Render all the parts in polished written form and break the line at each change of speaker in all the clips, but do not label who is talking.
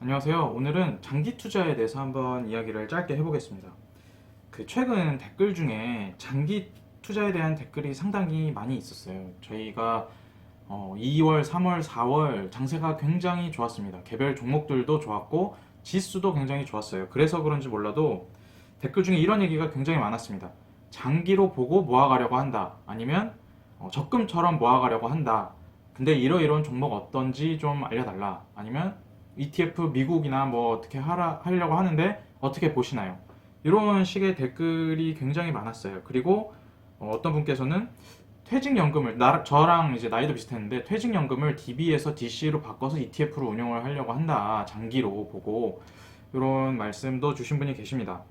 안녕하세요. 오늘은 장기 투자에 대해서 한번 이야기를 짧게 해보겠습니다. 최근 댓글 중에 장기 투자에 대한 댓글이 상당히 많이 있었어요. 저희가 2월, 3월, 4월 장세가 굉장히 좋았습니다. 개별 종목들도 좋았고 지수도 굉장히 좋았어요. 그래서 그런지 몰라도 댓글 중에 이런 얘기가 굉장히 많았습니다. 장기로 보고 모아가려고 한다. 아니면 적금처럼 모아가려고 한다. 근데 이러이러한 종목 어떤지 좀 알려달라. 아니면 ETF 미국이나 뭐 어떻게 하려고 하는데 어떻게 보시나요? 이런 식의 댓글이 굉장히 많았어요. 그리고 어떤 분께서는 퇴직연금을 저랑 이제 나이도 비슷했는데 퇴직연금을 DB에서 DC로 바꿔서 ETF로 운용을 하려고 한다. 장기로 보고 이런 말씀도 주신 분이 계십니다.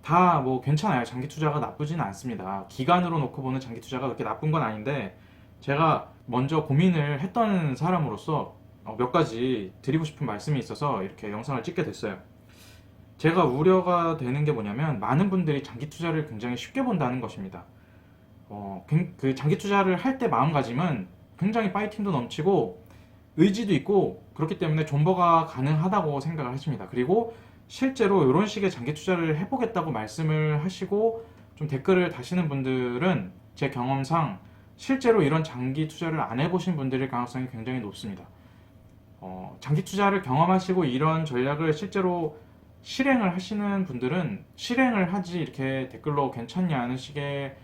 다 뭐 괜찮아요. 장기 투자가 나쁘진 않습니다. 기간으로 놓고 보는 장기 투자가 그렇게 나쁜 건 아닌데 제가 먼저 고민을 했던 사람으로서 몇 가지 드리고 싶은 말씀이 있어서 이렇게 영상을 찍게 됐어요. 제가 우려가 되는 게 뭐냐면 많은 분들이 장기 투자를 굉장히 쉽게 본다는 것입니다. 그 장기 투자를 할 때 마음가짐은 굉장히 파이팅도 넘치고 의지도 있고 그렇기 때문에 존버가 가능하다고 생각을 하십니다. 그리고 실제로 이런 식의 장기 투자를 해보겠다고 말씀을 하시고 좀 댓글을 다시는 분들은 제 경험상 실제로 이런 장기 투자를 안 해보신 분들의 가능성이 굉장히 높습니다. 장기 투자를 경험하시고 이런 전략을 실제로 실행을 하시는 분들은 실행을 하지 이렇게 댓글로 괜찮냐는 식의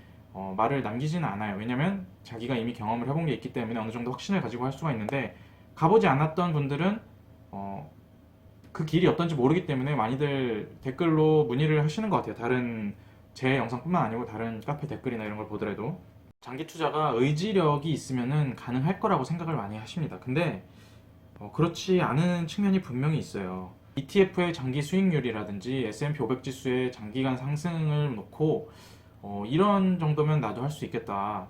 말을 남기지는 않아요. 왜냐면 자기가 이미 경험을 해본 게 있기 때문에 어느 정도 확신을 가지고 할 수가 있는데 가보지 않았던 분들은 그 길이 어떤지 모르기 때문에 많이들 댓글로 문의를 하시는 것 같아요. 다른 제 영상뿐만 아니고 다른 카페 댓글이나 이런 걸 보더라도 장기 투자가 의지력이 있으면은 가능할 거라고 생각을 많이 하십니다. 근데 그렇지 않은 측면이 분명히 있어요. ETF의 장기 수익률이라든지 S&P 500 지수의 장기간 상승을 놓고 이런 정도면 나도 할 수 있겠다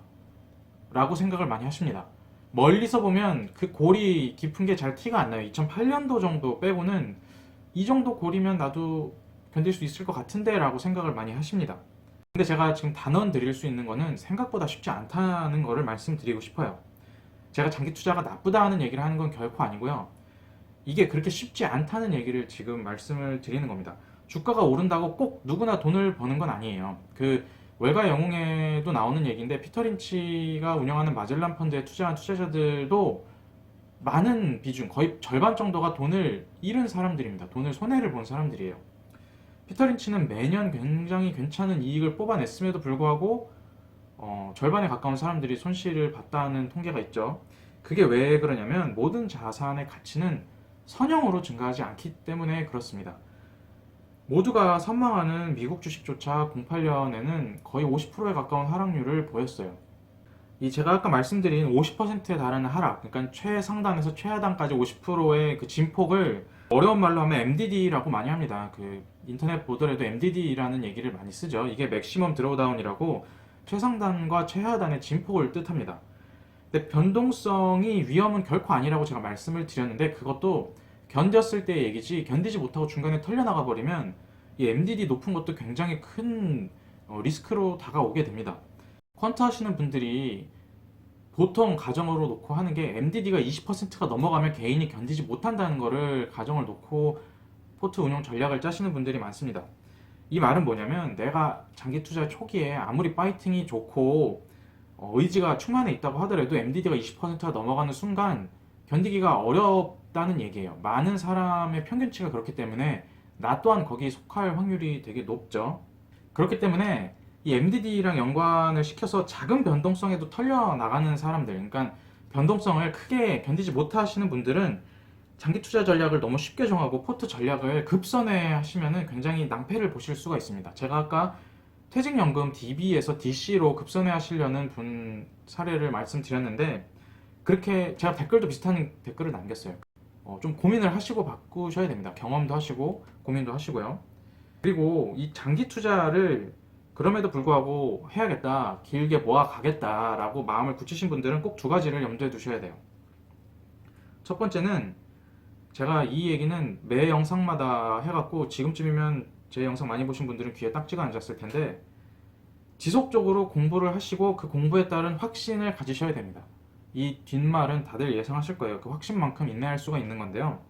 라고 생각을 많이 하십니다. 멀리서 보면 그 골이 깊은 게 잘 티가 안 나요. 2008년도 정도 빼고는 이 정도 골이면 나도 견딜 수 있을 것 같은데 라고 생각을 많이 하십니다. 근데 제가 지금 단언 드릴 수 있는 거는 생각보다 쉽지 않다는 거를 말씀드리고 싶어요. 제가 장기 투자가 나쁘다는 얘기를 하는 건 결코 아니고요. 이게 그렇게 쉽지 않다는 얘기를 지금 말씀을 드리는 겁니다. 주가가 오른다고 꼭 누구나 돈을 버는 건 아니에요. 월가 영웅에도 나오는 얘기인데 피터 린치가 운영하는 마젤란 펀드에 투자한 투자자들도 많은 비중, 거의 절반 정도가 돈을 잃은 사람들입니다. 돈을 손해를 본 사람들이에요. 피터 린치는 매년 굉장히 괜찮은 이익을 뽑아냈음에도 불구하고 절반에 가까운 사람들이 손실을 봤다는 통계가 있죠. 그게 왜 그러냐면 모든 자산의 가치는 선형으로 증가하지 않기 때문에 그렇습니다. 모두가 선망하는 미국 주식조차 08년에는 거의 50%에 가까운 하락률을 보였어요. 이 제가 아까 말씀드린 50%에 달하는 하락, 그러니까 최상단에서 최하단까지 50%의 그 진폭을 어려운 말로 하면 MDD라고 많이 합니다. 인터넷 보더라도 MDD라는 얘기를 많이 쓰죠. 이게 맥시멈 드로우다운이라고 최상단과 최하단의 진폭을 뜻합니다. 근데 변동성이 위험은 결코 아니라고 제가 말씀을 드렸는데 그것도 견뎠을 때의 얘기지 견디지 못하고 중간에 털려나가 버리면 이 MDD 높은 것도 굉장히 큰 리스크로 다가오게 됩니다. 퀀트 하시는 분들이 보통 가정으로 놓고 하는 게 MDD가 20%가 넘어가면 개인이 견디지 못한다는 거를 가정을 놓고 포트 운용 전략을 짜시는 분들이 많습니다. 이 말은 뭐냐면 내가 장기 투자 초기에 아무리 파이팅이 좋고 의지가 충만해 있다고 하더라도 MDD가 20%가 넘어가는 순간 견디기가 어렵다는 얘기예요. 많은 사람의 평균치가 그렇기 때문에 나 또한 거기에 속할 확률이 되게 높죠. 그렇기 때문에 이 MDD랑 연관을 시켜서 작은 변동성에도 털려 나가는 사람들, 그러니까 변동성을 크게 견디지 못하시는 분들은 장기 투자 전략을 너무 쉽게 정하고 포트 전략을 급선회 하시면 굉장히 낭패를 보실 수가 있습니다. 제가 아까 퇴직연금 DB에서 DC로 급선회 하시려는 분 사례를 말씀드렸는데 그렇게 제가 댓글도 비슷한 댓글을 남겼어요. 좀 고민을 하시고 바꾸셔야 됩니다. 경험도 하시고 고민도 하시고요. 그리고 이 장기 투자를 그럼에도 불구하고 해야겠다, 길게 모아 가겠다라고 마음을 굳히신 분들은 꼭 두 가지를 염두에 두셔야 돼요. 첫 번째는 제가 이 얘기는 매 영상마다 해갖고 지금쯤이면 제 영상 많이 보신 분들은 귀에 딱지가 앉았을 텐데 지속적으로 공부를 하시고 그 공부에 따른 확신을 가지셔야 됩니다. 이 뒷말은 다들 예상하실 거예요. 그 확신만큼 인내할 수가 있는 건데요.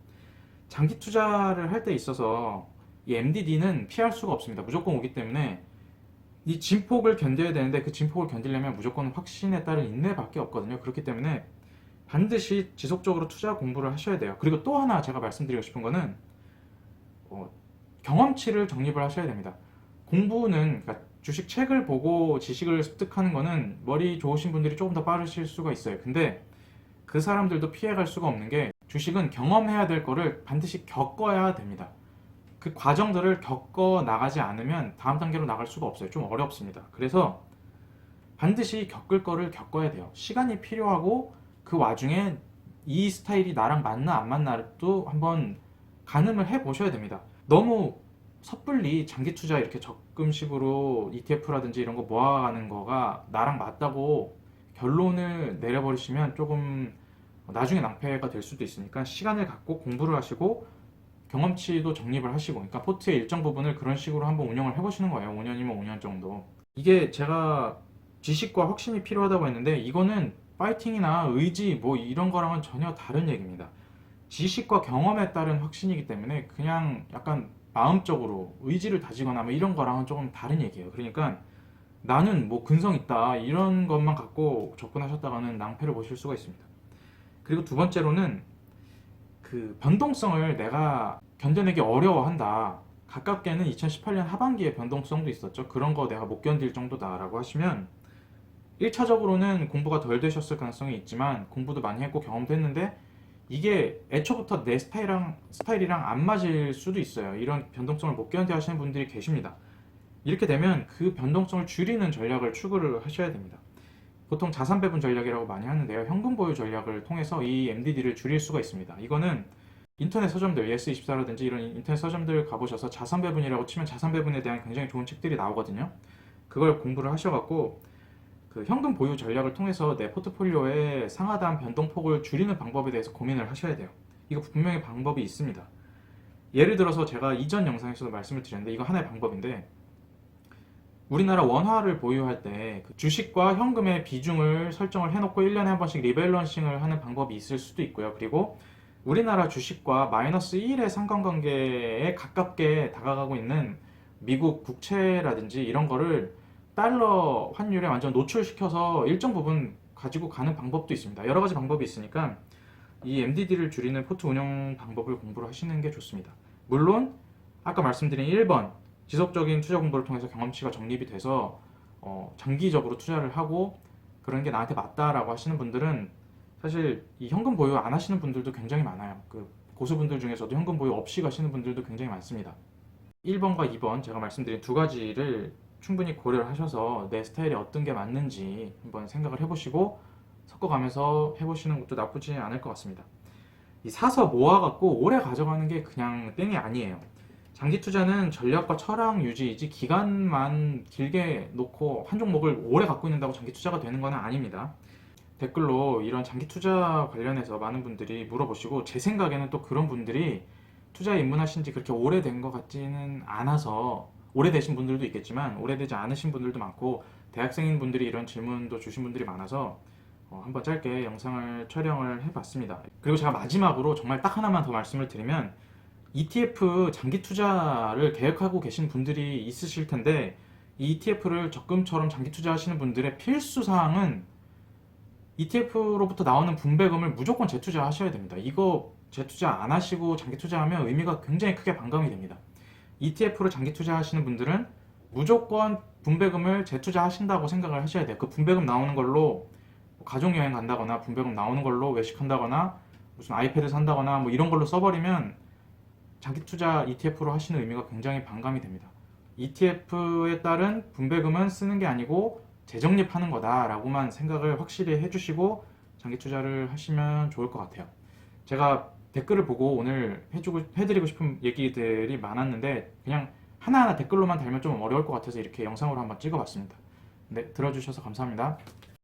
장기 투자를 할 때 있어서 이 MDD는 피할 수가 없습니다. 무조건 오기 때문에 이 진폭을 견뎌야 되는데 그 진폭을 견디려면 무조건 확신에 따른 인내밖에 없거든요. 그렇기 때문에 반드시 지속적으로 투자 공부를 하셔야 돼요. 그리고 또 하나 제가 말씀드리고 싶은 거는 어, 경험치를 정립을 하셔야 됩니다. 공부는 그러니까 주식 책을 보고 지식을 습득하는 거는 머리 좋으신 분들이 조금 더 빠르실 수가 있어요. 근데 그 사람들도 피해갈 수가 없는 게 주식은 경험해야 될 거를 반드시 겪어야 됩니다. 그 과정들을 겪어 나가지 않으면 다음 단계로 나갈 수가 없어요. 좀 어렵습니다. 그래서 반드시 겪을 거를 겪어야 돼요. 시간이 필요하고 그 와중에 이 스타일이 나랑 맞나 안 맞나도 한번 가늠을 해 보셔야 됩니다. 너무 섣불리 장기 투자 이렇게 적금식으로 ETF라든지 이런 거 모아가는 거가 나랑 맞다고 결론을 내려버리시면 조금 나중에 낭패가 될 수도 있으니까 시간을 갖고 공부를 하시고 경험치도 정립을 하시고, 그러니까 포트의 일정 부분을 그런 식으로 한번 운영을 해보시는 거예요. 5년이면 5년 정도. 이게 제가 지식과 확신이 필요하다고 했는데 이거는 파이팅이나 의지 뭐 이런 거랑은 전혀 다른 얘기입니다. 지식과 경험에 따른 확신이기 때문에 그냥 약간 마음적으로 의지를 다지거나 뭐 이런 거랑은 조금 다른 얘기예요. 그러니까 나는 뭐 근성 있다 이런 것만 갖고 접근하셨다가는 낭패를 보실 수가 있습니다. 그리고 두 번째로는 그 변동성을 내가 견뎌내기 어려워한다. 가깝게는 2018년 하반기에 변동성도 있었죠. 그런 거 내가 못 견딜 정도다라고 하시면 1차적으로는 공부가 덜 되셨을 가능성이 있지만 공부도 많이 했고 경험도 했는데 이게 애초부터 내 스타일이랑 안 맞을 수도 있어요. 이런 변동성을 못 견뎌 하시는 분들이 계십니다. 이렇게 되면 그 변동성을 줄이는 전략을 추구를 하셔야 됩니다. 보통 자산 배분 전략이라고 많이 하는데요. 현금 보유 전략을 통해서 이 MDD를 줄일 수가 있습니다. 이거는 인터넷 서점들, 예스24라든지 이런 인터넷 서점들 가보셔서 자산 배분이라고 치면 자산 배분에 대한 굉장히 좋은 책들이 나오거든요. 그걸 공부를 하셔갖고 그 현금 보유 전략을 통해서 내 포트폴리오의 상하단 변동폭을 줄이는 방법에 대해서 고민을 하셔야 돼요. 이거 분명히 방법이 있습니다. 예를 들어서 제가 이전 영상에서도 말씀을 드렸는데 이거 하나의 방법인데 우리나라 원화를 보유할 때 그 주식과 현금의 비중을 설정을 해놓고 1년에 한 번씩 리밸런싱을 하는 방법이 있을 수도 있고요. 그리고 우리나라 주식과 마이너스 1의 상관관계에 가깝게 다가가고 있는 미국 국채라든지 이런 거를 달러 환율에 완전 노출시켜서 일정 부분 가지고 가는 방법도 있습니다. 여러 가지 방법이 있으니까 이 MDD를 줄이는 포트 운영 방법을 공부를 하시는 게 좋습니다. 물론 아까 말씀드린 1번 지속적인 투자 공부를 통해서 경험치가 정립이 돼서 장기적으로 투자를 하고 그런 게 나한테 맞다라고 하시는 분들은 사실 이 현금 보유 안 하시는 분들도 굉장히 많아요. 그 고수분들 중에서도 현금 보유 없이 가시는 분들도 굉장히 많습니다. 1번과 2번 제가 말씀드린 두 가지를 충분히 고려를 하셔서 내 스타일에 어떤 게 맞는지 한번 생각을 해보시고 섞어가면서 해보시는 것도 나쁘지 않을 것 같습니다. 이 사서 모아갖고 오래 가져가는 게 그냥 땡이 아니에요. 장기 투자는 전략과 철학 유지이지 기간만 길게 놓고 한 종목을 오래 갖고 있는다고 장기 투자가 되는 건 아닙니다. 댓글로 이런 장기 투자 관련해서 많은 분들이 물어보시고 제 생각에는 또 그런 분들이 투자에 입문하신 지 그렇게 오래된 것 같지는 않아서 오래되신 분들도 있겠지만 오래되지 않으신 분들도 많고 대학생인 분들이 이런 질문도 주신 분들이 많아서 한번 짧게 영상을 촬영을 해봤습니다. 그리고 제가 마지막으로 정말 딱 하나만 더 말씀을 드리면 ETF 장기 투자를 계획하고 계신 분들이 있으실 텐데 이 ETF를 적금처럼 장기 투자하시는 분들의 필수 사항은 ETF로부터 나오는 분배금을 무조건 재투자하셔야 됩니다. 이거 재투자 안 하시고 장기 투자하면 의미가 굉장히 크게 반감이 됩니다. ETF로 장기 투자하시는 분들은 무조건 분배금을 재투자하신다고 생각을 하셔야 돼요. 그 분배금 나오는 걸로 가족여행 간다거나 분배금 나오는 걸로 외식한다거나 무슨 아이패드 산다거나 뭐 이런 걸로 써버리면 장기 투자 ETF로 하시는 의미가 굉장히 반감이 됩니다. ETF에 따른 분배금은 쓰는 게 아니고 재적립하는 거다라고만 생각을 확실히 해주시고 장기 투자를 하시면 좋을 것 같아요. 제가 댓글을 보고 오늘 해드리고 싶은 얘기들이 많았는데 그냥 하나하나 댓글로만 달면 좀 어려울 것 같아서 이렇게 영상으로 한번 찍어봤습니다. 네, 들어주셔서 감사합니다.